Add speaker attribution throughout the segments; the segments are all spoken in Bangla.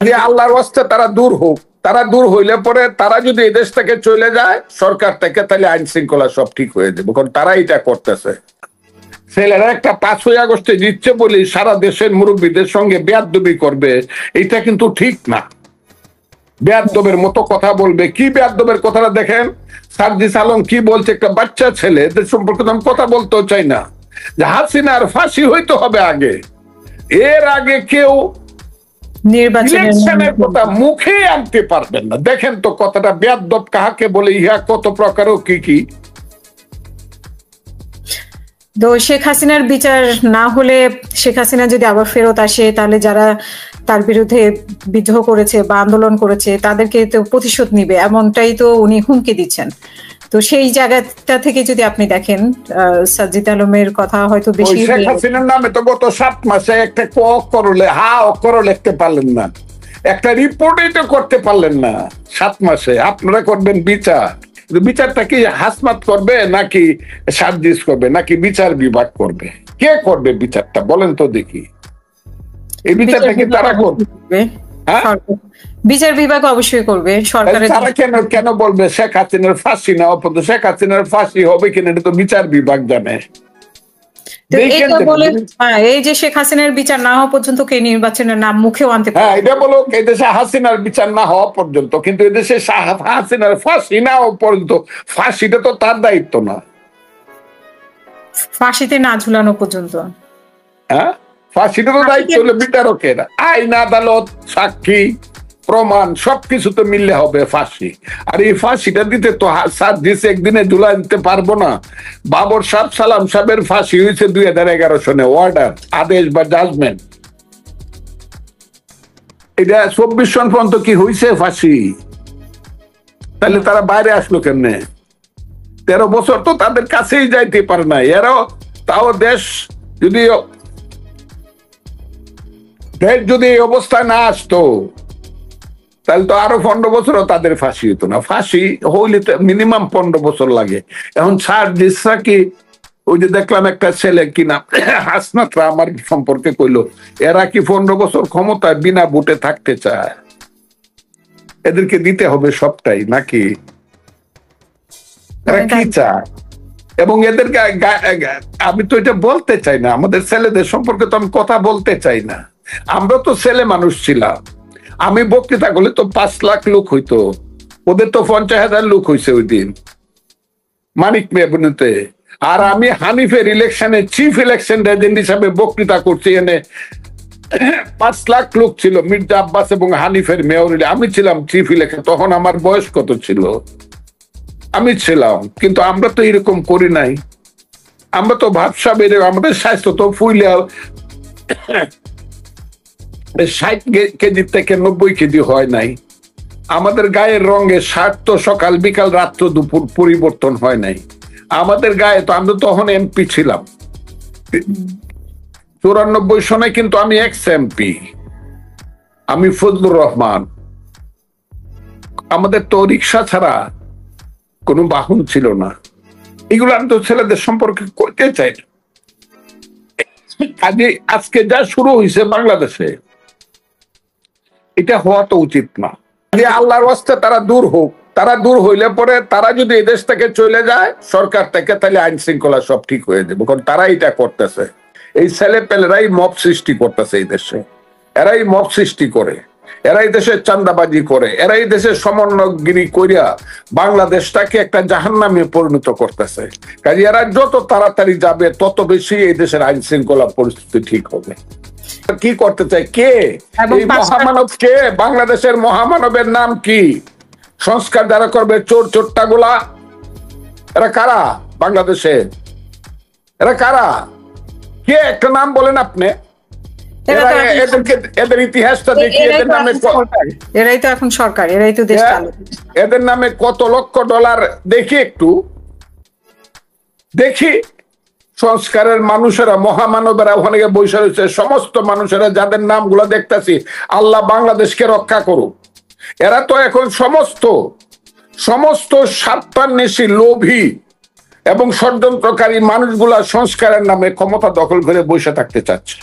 Speaker 1: যে আল্লাহর ওয়াস্তে তারা দূর হোক, তারা দূর হইলে পরে তারা যদি এই দেশ থেকে চলে যায় সরকার থেকে, তাহলে আইন শৃঙ্খলা সব ঠিক হয়ে যাবে, কারণ তারা এটা করতেছে। ছেলেরা একটা 5ই আগস্টে জিতছে বলে সারা দেশের মুরব্বীদের সঙ্গে বেয়াদবি করবে, এটা কিন্তু ঠিক না। বেয়াদবের মতো কথা বলবে, কি বেয়াদবের কথাটা দেখেন সার্জিস আলম কি বলছে, একটা বাচ্চা ছেলে, এদের সম্পর্কে তো আমি কথা বলতেও চাই না, যে হাসিনার ফাঁসি হইতে হবে আগে, এর আগে কেউ নির্বাচনের কথা মুখে আনতে পারবেন না। দেখেন তো কথাটা বেয়াদব কাহাকে বলে, ইহা কত প্রকার কি কি।
Speaker 2: তো শেখ হাসিনার বিচার না হলে, শেখ হাসিনা যদি আবার ফেরত আসে, তাহলে যারা তার বিরুদ্ধে বিদ্রোহ করেছে বা আন্দোলন করেছে তাদেরকে তো প্রতিশোধ নিবে, এমনটাই তো উনি হুমকি দিচ্ছেন। তো সেই জায়গাটা থেকে যদি আপনি দেখেন, সাজ্জিদ আলমের কথা হয়তো বেশি।
Speaker 1: শেখ হাসিনার নামে তো গত 7 মাসে একটা ক অক্ষরে হা অক্ষর লিখতে পারলেন না, একটা রিপোর্টই তো করতে পারলেন না 7 মাসে। আপনারা করবেন বিচার, বিচারটা কি হাসমাত করবে নাকি সার্জিস করবে নাকি বিচার বিভাগ করবে? কে করবে বিচারটা বলেন তো দেখি? এই বিচারটা কি তারা করবে?
Speaker 2: বিচার বিভাগ অবশ্যই করবে। সরকারের
Speaker 1: তারা কেন বলবে শেখ হাসিনার ফাঁসি না অপদ? শেখ হাসিনার ফাঁসি হবে কিনা এটা তো বিচার বিভাগ জানে।
Speaker 2: এই যে শেখ হাসিনার বিচার না হওয়া পর্যন্ত কে নির্বাচনের নাম মুখেও আনতে পারে?
Speaker 1: হ্যাঁ, এটা বলো এই দেশে হাসিনার বিচার না হওয়া পর্যন্ত, কিন্তু এই দেশে হাসিনার ফাঁসি না হওয়া পর্যন্ত, ফাঁসিটা তো তার দায়িত্ব না,
Speaker 2: ফাঁসিতে না ঝুলানো পর্যন্ত।
Speaker 1: হ্যাঁ, ফাঁসিটা তো দায়িত্ব হলো বিচারকের। আইন, আদালত, সাক্ষী, প্রমাণ সবকিছু তো মিললে হবে ফাঁসি। আর এই ফাঁসিটা দিতে তো সার্জিস একদিনে ঝুলা দিতে পারবো না। বাবর সাহ সালাম সাহেবের ফাঁসি হয়েছে 2011 সনে, অর্ডার, আদেশ বা জাজমেন্ট। এটা 24 সন পর্যন্ত কি হয়েছে ফাঁসি? তাহলে তারা বাইরে আসলো কেমনে? 13 বছর তো তাদের কাছেই যাইতে পারে না। এরাও তাও দেশ যদি এই অবস্থায় না আসতো তাহলে তো আরো 15 বছরও তাদের ফাঁসি হতো না। ফাঁসি হইলে মিনিমাম 15 বছর লাগে। এখন সার্জিসরা কি, ওই যে দেখলাম একটা ছেলে কিনা হাসনাতরা আমার সম্পর্কে কইলো, এরা কি 15 বছর ক্ষমতায় বিনা ভোটে থাকতে চায়? এদেরকে দিতে হবে সবটাই নাকি? এরা কি চায়? এবং এদেরকে আমি তো এটা বলতে চাই না, আমাদের ছেলেদের সম্পর্কে তো আমি কথা বলতে চাই না। আমরা তো ছেলে মানুষ ছিলাম। আমি বক্তৃতা করলে তো 5 লাখ লোক হইতো, ওদের তো 50,000 লোক হয়েছে ওই দিন মানিক মেবুনিতে। আর আমি হানিফের ইলেকশনে, চিফ ইলেকশন এজেন্ট হিসাবে বক্তৃতা করছি, এনে 5 লাখ লোক ছিল, মির্জা আব্বাস এবং হানিফের মেয়র। আমি ছিলাম চিফ ইলেকশন, তখন আমার বয়স কত ছিল? আমি ছিলাম। কিন্তু আমরা তো এরকম করি নাই। আমরা তো ভাবসাব, আমাদের স্বাস্থ্য তো ফুইলে 60 কেজি থেকে 90 কেজি হয় নাই। আমাদের গায়ের রঙে শার্ট তো সকাল বিকাল রাত্র দুপুর পরিবর্তন হয় নাই। আমাদের গায়ে তো, আমরা তখন এমপি ছিলাম 94 সনে, কিন্তু আমি এক্স এমপি, আমি ফজলুর রহমান। আমাদের তো রিক্সা ছাড়া কোনো বাহন ছিল না। এগুলো আমি তো ছেলেদের সম্পর্কে করতে চাই না। কাজে আজকে যা শুরু হয়েছে বাংলাদেশে, এটা হওয়া তো উচিত না। যে আল্লাহর ওয়াস্তে তারা দূর হোক, তারা দূর হইলে পরে তারা যদি এই দেশ থেকে চলে যায় সরকার থেকে, তাহলে আইন শৃঙ্খলা সব ঠিক হয়ে যাবে, কারণ তারা এটা করতেছে। এই ছেলে পেলেরাই মব সৃষ্টি করতেছে এই দেশে, এরাই মব সৃষ্টি করে, এরাই দেশের চান্দাবাজি করে, এরাই দেশের সমন্বয়গিরি করিয়া বাংলাদেশটাকে একটা জাহান্নামে পরিণত করতেছে। কাজে এরা যত তাড়াতাড়ি যাবে তত বেশি এই দেশের আইন শৃঙ্খলা পরিস্থিতি ঠিক হবে। কি করতে চায় কে? এই মহামানব কে? বাংলাদেশের মহামানবের নাম কি? সংস্কার যারা করবে, চোর চোরটা গুলা, এরা কারা? বাংলাদেশে এরা কারা? কে একটা নাম বলেন আপনি? এদের ইতিহাসটা দেখি। এদের নামে,
Speaker 2: এরাই তো এখন সরকার, এরাই তো দেশ চালায়।
Speaker 1: এদের নামে কত লক্ষ ডলার দেখি, একটু দেখি। সংস্কারের মানুষেরা, মহামানবেরা ওখানে বসে রয়েছে, সমস্ত মানুষেরা যাদের নামগুলো দেখতেছি, আল্লাহ বাংলাদেশকে রক্ষা করুক। এরা তো এখন সমস্ত স্বার্থান্বেষী, লোভী এবং ষড়যন্ত্রকারী মানুষগুলা সংস্কারের নামে ক্ষমতা দখল করে বসে থাকতে চাচ্ছে।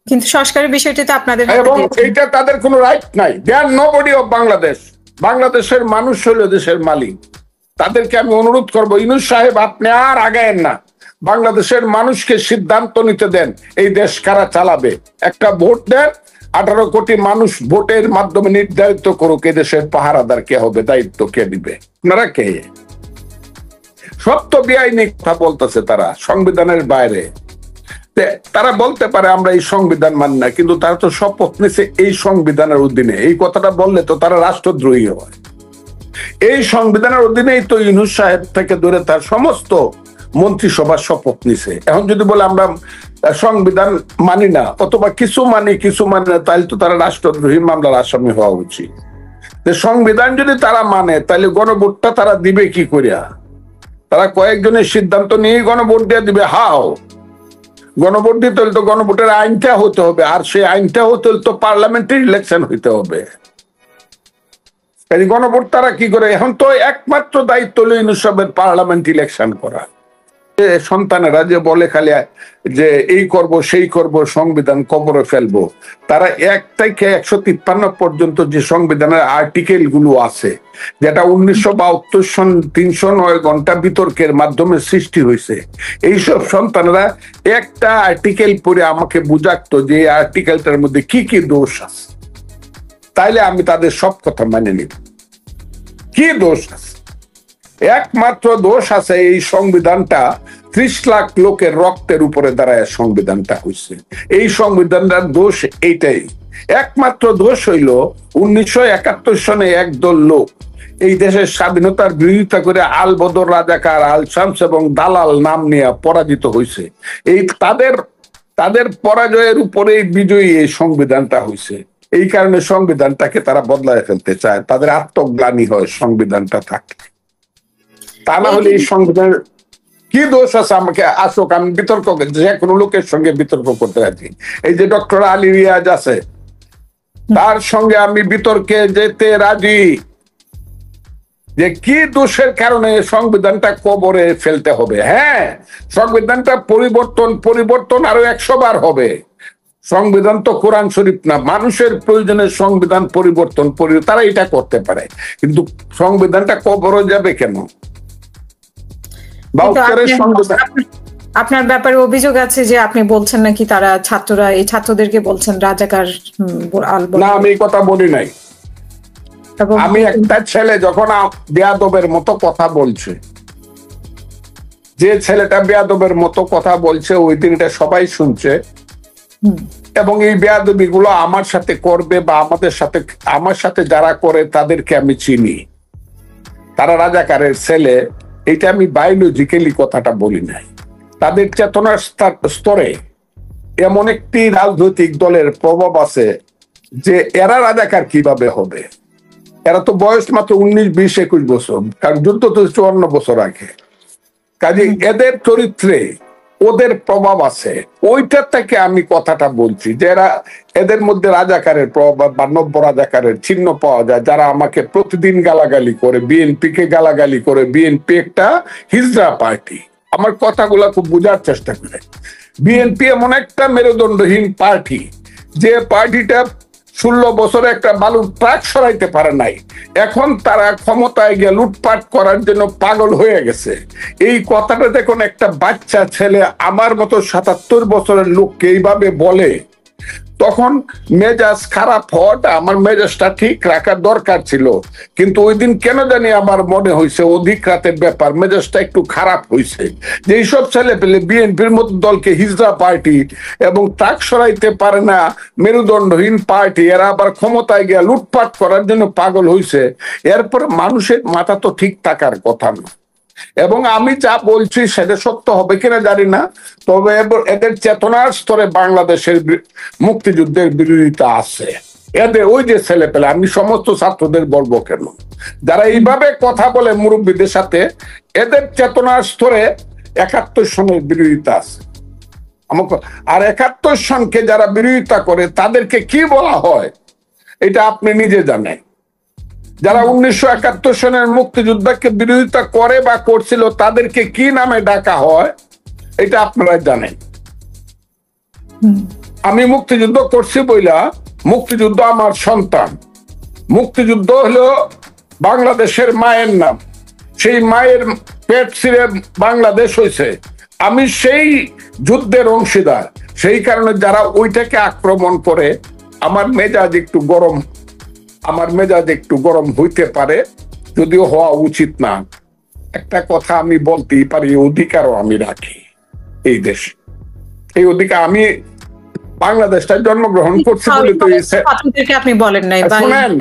Speaker 2: কিন্তু সংস্কারের বিষয়টি তো আপনাদের
Speaker 1: এবং এইটা তাদের কোনো রাইট নাই। দে আর নোবডি অফ বাংলাদেশ। বাংলাদেশের মানুষ হলো দেশের মালিক। তাদেরকে আমি অনুরোধ করবো, ইউনূস সাহেব আপনি আর আগায়েন না, বাংলাদেশের মানুষকে সিদ্ধান্ত নিতে দেন এই দেশ কারা চালাবে। একটা ভোট দেন, 18 কোটি মানুষ ভোটের মাধ্যমে নির্ধারিত করুক এই দেশের পাহারাদার কে হবে, দায়িত্ব কে দিবে। আপনারা কে? সব তো বেআইনি কথা বলতেছে তারা, সংবিধানের বাইরে। তারা বলতে পারে আমরা এই সংবিধান মানি না, কিন্তু তারা তো শপথ নিছে এই সংবিধানের অধীনে। এই কথাটা বললে তো তারা রাষ্ট্রদ্রোহী হয়। এই সংবিধানের অধীনেই তো ইউনূস সাহেব থেকে ধরে তার সমস্ত মন্ত্রিসভা শপথ নিছে। এখন যদি বলে আমরা সংবিধান মানি না, অথবা কিছু মানি কিছু মানি না, তাহলে তো তারা রাষ্ট্রদ্রোহী মামলার আসামি হওয়া উচিত। সংবিধান যদি তারা মানে, তাহলে গণভোটটা তারা দিবে কি করিয়া? তারা কয়েকজনের সিদ্ধান্ত নিয়ে গণভোট দিয়ে দিবে? হাও? গণভোট দিতে হলে তো গণভোটের আইনটা হতে হবে, আর সেই আইনটা হতে হলে তো পার্লামেন্টের ইলেকশন হইতে হবে। গণভোট তারা কি করে? এখন তো একমাত্র দায়িত্ব হলো ইউনূস সাহেবের পার্লামেন্ট ইলেকশন করা। সন্তানেরা যে বলে খালি যে এই করব সেই করব, সংবিধান কবরে ফেলবো, তারা 1 থেকে 153 পর্যন্ত যে সংবিধানের আর্টিকেল গুলো আছে, যেটা 1972 সন 309 ঘন্টা বিতর্কের মাধ্যমে সৃষ্টি হয়েছে, এইসব সন্তানেরা একটা আর্টিকেল পড়ে আমাকে বুঝাতো যে এই আর্টিকেলটার মধ্যে কি কি দোষ আছে, তাইলে আমি তাদের সব কথা মানে নিব। কি দোষ আছে? একমাত্র দোষ আছে এই সংবিধানটা 30 লাখ লোকের রক্তের উপরে দাঁড়ায় সংবিধানটা হয়েছে। এই সংবিধানটার দোষ এইটাই। একমাত্র দোষ হইল 1971 সনে একদল লোক এই দেশের স্বাধীনতার বিরোধিতা করে আল বদর, রাজাকার, আল শামস এবং দালাল নাম নিয়ে পরাজিত হয়েছে। এই তাদের পরাজয়ের উপরেই বিজয়ী এই সংবিধানটা হয়েছে। এই কারণে সংবিধানটাকে তারা বদলায় ফেলতে চায়, তাদের আত্মগ্লানি হয় সংবিধানটা থাকলে। তা না হলে এই সংবিধানের কি দোষ আছে? আমাকে আসুক, আমি বিতর্ক, যে কোনো লোকের সঙ্গে বিতর্ক করতে রাজি। এই যে ডক্টর আলী রিয়াজ আছে, তার সঙ্গে আমি বিতর্কে যেতে রাজি, যে কি দোষের কারণে সংবিধানটা কবরে ফেলতে হবে। হ্যাঁ, সংবিধানটা পরিবর্তন আরো 100 বার হবে। সংবিধান তো কোরআন শরীফ না, মানুষের প্রয়োজনে সংবিধান পরিবর্তন তারা এটা করতে পারে, কিন্তু সংবিধানটা কবরে যাবে কেন?
Speaker 2: আপনার ব্যাপারে অভিযোগ আছে যে আপনি বলছেন নাকি তারা এই ছাত্রদেরকে বলছেন রাজাকার।
Speaker 1: না, আমি এই কথা বলি নাই। আমি একটা ছেলে যখন বেয়াদবের মতো কথা বলছে, যে ছেলেটা বেয়াদবের মতো কথা বলছে, ওই দিন এটা সবাই শুনছে, এবং এই বেয়াদবি গুলো আমার সাথে করবে বা আমার সাথে যারা করে তাদেরকে আমি চিনি, তারা রাজাকারের ছেলে। এটা আমি বায়োলজিক্যালি কথাটা বলি নাই। তাদের চেতনার স্তরে এমন একটি রাজনৈতিক দলের প্রভাব আছে যে এরা রাজাকার কিভাবে হবে। এরা তো বয়স মাত্র 19, 20, 21 বছর, কারণ যুদ্ধ তো 54 বছর আগে। কাজে এদের চরিত্রে ওদের প্রভাব আছে, ওইটার থেকে আমি কথাটা বলছি যে এদের মধ্যে রাজাকারের প্রভাব বা নব্য রাজাকারের চিহ্ন পাওয়া যায়, যারা আমাকে প্রতিদিন গালাগালি করে, বিএনপি কে গালাগালি করে। বিএনপি একটা হিজড়া পার্টি, আমার কথাগুলা খুব বোঝার চেষ্টা করে। বিএনপি এমন একটা মেরুদণ্ডহীন পার্টি, যে পার্টিটা 16 বছরে একটা বালুর ট্রাক সরাইতে পারে নাই, এখন তারা ক্ষমতায় গিয়ে লুটপাট করার জন্য পাগল হয়ে গেছে। এই কথাটা দেখুন, একটা বাচ্চা ছেলে আমার মতো 77 বছরের লোককে এইভাবে বলে, তখন মেজাজ খারাপ হওয়াটা, আমার মেজাজটা ঠিক রাখার দরকার ছিল, কিন্তু ওই দিন কেন জানি আমার মনে হয়েছে অধিক রাতের ব্যাপার, মেজাজটা একটু খারাপ হয়েছে। যে এইসব ছেলে পেলে বিএনপির মতো দলকে হিজড়া পার্টি এবং ট্রাক সরাইতে পারে না মেরুদণ্ডহীন পার্টি, এরা আবার ক্ষমতায় গিয়ে লুটপাট করার জন্য পাগল হয়েছে। এরপরে মানুষের মাথা তো ঠিক থাকার কথা না। এবং আমি যা বলছি সেটা সত্য হবে কিনা জানি না, তবে এদের চেতনার স্তরে বাংলাদেশের মুক্তিযুদ্ধের বিরোধিতা আছে। এদের ওই যে ছেলে পেলে, আমি সমস্ত ছাত্রদের বলবো কেন, যারা এইভাবে কথা বলে মুরব্বীদের সাথে, এদের চেতনার স্তরে 71 সনের বিরোধিতা আছে। আর 71 সনকে যারা বিরোধিতা করে তাদেরকে কি বলা হয় এটা আপনি নিজে জানেন। যারা 1971 সনের মুক্তিযুদ্ধকে বিরোধিতা করে বা করছিল তাদেরকে কি নামে ডাকা হয় এটা আপনারা জানেন। আমি মুক্তিযুদ্ধ করছি বইলা মুক্তিযুদ্ধ আমার সন্তান, মুক্তিযুদ্ধ হলো বাংলাদেশের মায়ের নাম, সেই মায়ের পেট ছিঁড়ে বাংলাদেশ হয়েছে, আমি সেই যুদ্ধের অংশীদার। সেই কারণে যারা ওইটাকে আক্রমণ করে আমার মেজাজ একটু গরম হইতে পারে, যদিও হওয়া উচিত না। একটা কথা আমি বলতেই পারি, অধিকারও আমি রাখি এই দেশে। এই অধিকার আমি বাংলাদেশটা জন্মগ্রহণ করছি বলে তো
Speaker 2: আপনি বলেন নাই,
Speaker 1: শুনেন,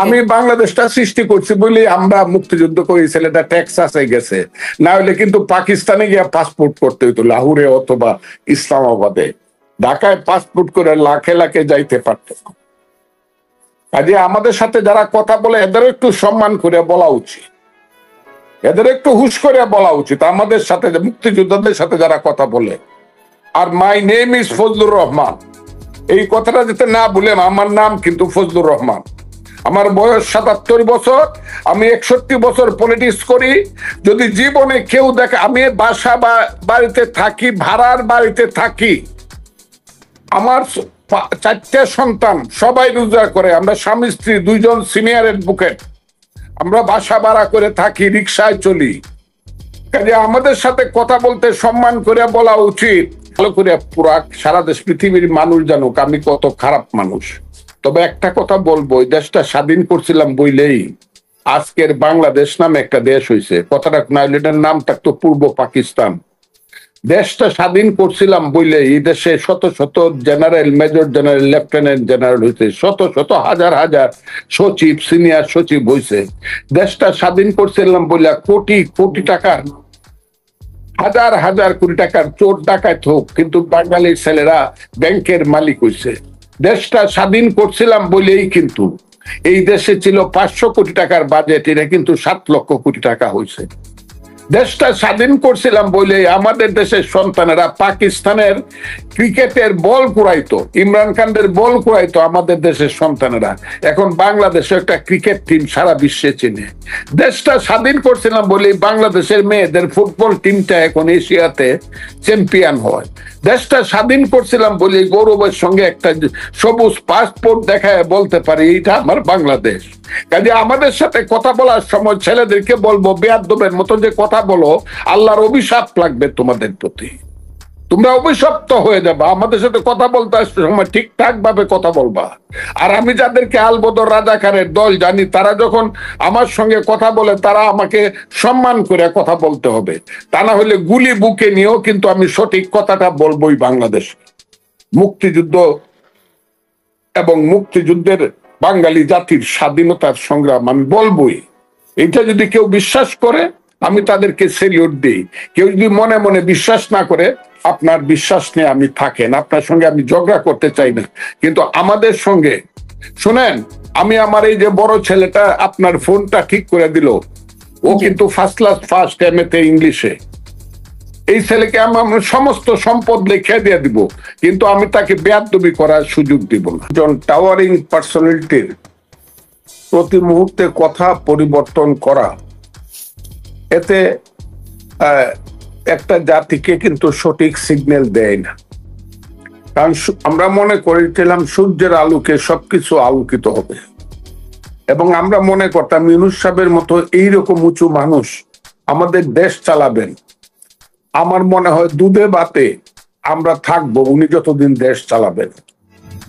Speaker 1: আমি বাংলাদেশটা সৃষ্টি করছি বলে আমরা মুক্তিযুদ্ধ করি, ছেলেটা টেক্সাসে গেছে, না হলে কিন্তু পাকিস্তানে গিয়ে পাসপোর্ট করতে হইতো, লাহোরে অথবা ইসলামাবাদে। ঢাকায় পাসপোর্ট করে লাখে লাখে যাইতে পারত। কাজে আমাদের সাথে যারা কথা বলে এদের একটু সম্মান করে বলা উচিত, এদের একটু হুশ করে বলা উচিত। আমাদের সাথে মুক্তিযোদ্ধাদের সাথে যারা কথা বলে, আর my name is Fazlur Rahman, এই কথাটা যাতে না বলে, আমার নাম কিন্তু ফজলুর রহমান। আমার বয়স ৭৭ বছর, আমি ৬১ বছর পলিটিক্স করি। যদি জীবনে কেউ দেখে আমি বাসা বাড়িতে থাকি, ভাড়ার বাড়িতে থাকি, আমার ৪টে সন্তান, সবাই রোজগার করে, আমরা স্বামী স্ত্রী ২ জন সিনিয়র অ্যাডভোকেট, আমরা বাসা ভাড়া করে থাকি, রিক্সায় চলি। কাজে আমাদের সাথে কথা বলতে সম্মান করে বলা উচিত, ভালো করে পুরা সারা দেশ পৃথিবীর মানুষ জানুক আমি কত খারাপ মানুষ। তবে একটা কথা বলবো, এই দেশটা স্বাধীন করছিলাম বইলেই আজকের বাংলাদেশ নামে একটা দেশ হয়েছে। কথাটা নাইলে এটার নাম থাকতো পূর্ব পাকিস্তান। দেশটা স্বাধীন করছিলাম বইলে এই দেশে শত শত general, major general, lieutenant general হয়েছে, শত শত হাজার হাজার সচিব, সিনিয়র সচিব হয়েছে। দেশটা স্বাধীন করছিলাম বলে কোটি কোটি টাকার, হাজার হাজার কোটি টাকার চোর ডাকাত হোক, কিন্তু বাঙালির ছেলেরা ব্যাংকের মালিক হয়েছে। দেশটা স্বাধীন করছিলাম বলেই কিন্তু এই দেশে ছিল ৫০০ কোটি টাকার বাজেট, এটা কিন্তু ৭ লক্ষ কোটি টাকা হয়েছে। দেশটা স্বাধীন করছিলাম বলে আমাদের দেশের সন্তানেরা পাকিস্তানের ক্রিকেটের বল কুড়াইতো, ইমরান খানের বল কুড়াইতো আমাদের দেশের সন্তানেরা। এখন বাংলাদেশে একটা ক্রিকেট টিম সারা বিশ্বে চেনে। দেশটা স্বাধীন করছিলাম বলে বাংলাদেশের মেয়েদের ফুটবল টিমটা এখন এশিয়াতে চ্যাম্পিয়ন হয়। দেশটা স্বাধীন করছিলাম বলে গৌরবের সঙ্গে একটা সবুজ পাসপোর্ট দেখায় বলতে পারি এটা আমার বাংলাদেশ। কাজে আমাদের সাথে কথা বলার সময় ছেলেদেরকে বলবো, বেয়াদবের মতো যে কথা বলো, আল্লাহর অভিশাপ লাগবে তোমাদের প্রতি, তোমরা অভিশপ্ত হয়ে যাবে। আমাদের সাথে কথা বলতে আসতে সময় ঠিকঠাক ভাবে কথা বলবা। আর আমি যাদেরকে আলবদর রাজাকারের দল জানি, তারা যখন আমার সঙ্গে কথা বলে তারা আমাকে সম্মান করে কথা বলতে হবে, তা না হলে গুলি বুকে নিয়েও কিন্তু আমি সঠিক কথাটা বলবোই। বাংলাদেশ মুক্তিযুদ্ধ এবং মুক্তিযুদ্ধের বাঙালি জাতির স্বাধীনতার সংগ্রাম আমি বলবোই। এটা যদি কেউ বিশ্বাস করে আমি তাদেরকে সেলিউট দিই। কেউ যদি মনে মনে বিশ্বাস না করে, আপনার বিশ্বাস নিয়ে আমি থাকেন, আপনার সঙ্গে আমি ঝগড়া করতে চাই না। কিন্তু আমাদের সঙ্গে শুনেন, আমি আমার এই যে বড় ছেলেটা আপনার ফোনটা ঠিক করে দিল, ও কিন্তু ফার্স্ট ক্লাস ফার্স্ট এমএতে ইংলিশে। এই ছেলেকে আমি সমস্ত সম্পদ লিখে দিয়ে দিব, কিন্তু আমি তাকে বেয়াদবি করার সুযোগ দিব না। একজন টাওয়ারিং পার্সোনালিটির প্রতি মুহূর্তে কথা পরিবর্তন করা, এতে একটা জাতিকে কিন্তু সঠিক সিগন্যাল দেয় না। কারণ আমরা মনে করেছিলাম সূর্যের আলোকে সবকিছু আলোকিত হবে, এবং আমরা মনে করতাম ইউনূস সাহেবের মতো এইরকম উঁচু মানুষ আমাদের দেশ চালাবেন। আমার মনে হয় দুধে ভাতে আমরা থাকবো উনি যতদিন দেশ চালাবেন।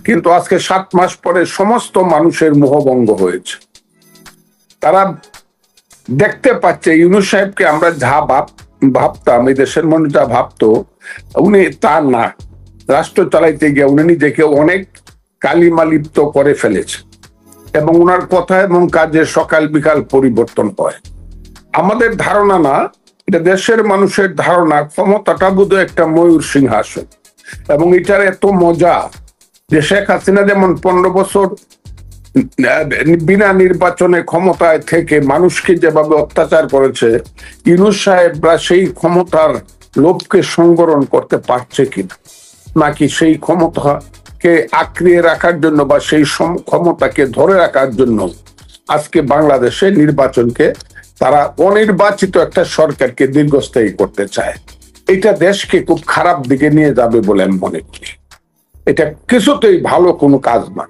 Speaker 1: কিন্তু আজকে 7 মাস পরে সমস্ত মানুষের মোহভঙ্গ হয়েছে। তারা দেখতে পাচ্ছে ইউনূস সাহেবকে আমরা যা ভাবতাম, এই দেশের মানুষ যা ভাবতো, উনি তা না। রাষ্ট্র চালাইতে গিয়ে উনি নিজেকে অনেক কালিমালিপ্ত করে ফেলেছে, এবং উনার কথা এবং কাজে সকাল বিকাল পরিবর্তন হয়। আমাদের ধারণা না, এটা দেশের মানুষের ধারণা, ক্ষমতাটা বোধহয় একটা ময়ূর সিংহাসন, এবং এটার এত মজা যে শেখ হাসিনা যেমন 15 বছর বিনা নির্বাচনে ক্ষমতায় থেকে মানুষকে যেভাবে অত্যাচার করেছে, ইউনূস সাহেবরা সেই ক্ষমতার লোভকে সংবরণ করতে পারছে কিনা, নাকি সেই ক্ষমতাকে আঁকড়িয়ে রাখার জন্য বা সেই ক্ষমতাকে ধরে রাখার জন্য আজকে বাংলাদেশে নির্বাচনকে, তারা অনির্বাচিত একটা সরকারকে দীর্ঘস্থায়ী করতে চায়। এটা দেশকে খুব খারাপ দিকে নিয়ে যাবে বলে আমি মনে করি। এটা কিছুতেই ভালো কোনো কাজ না।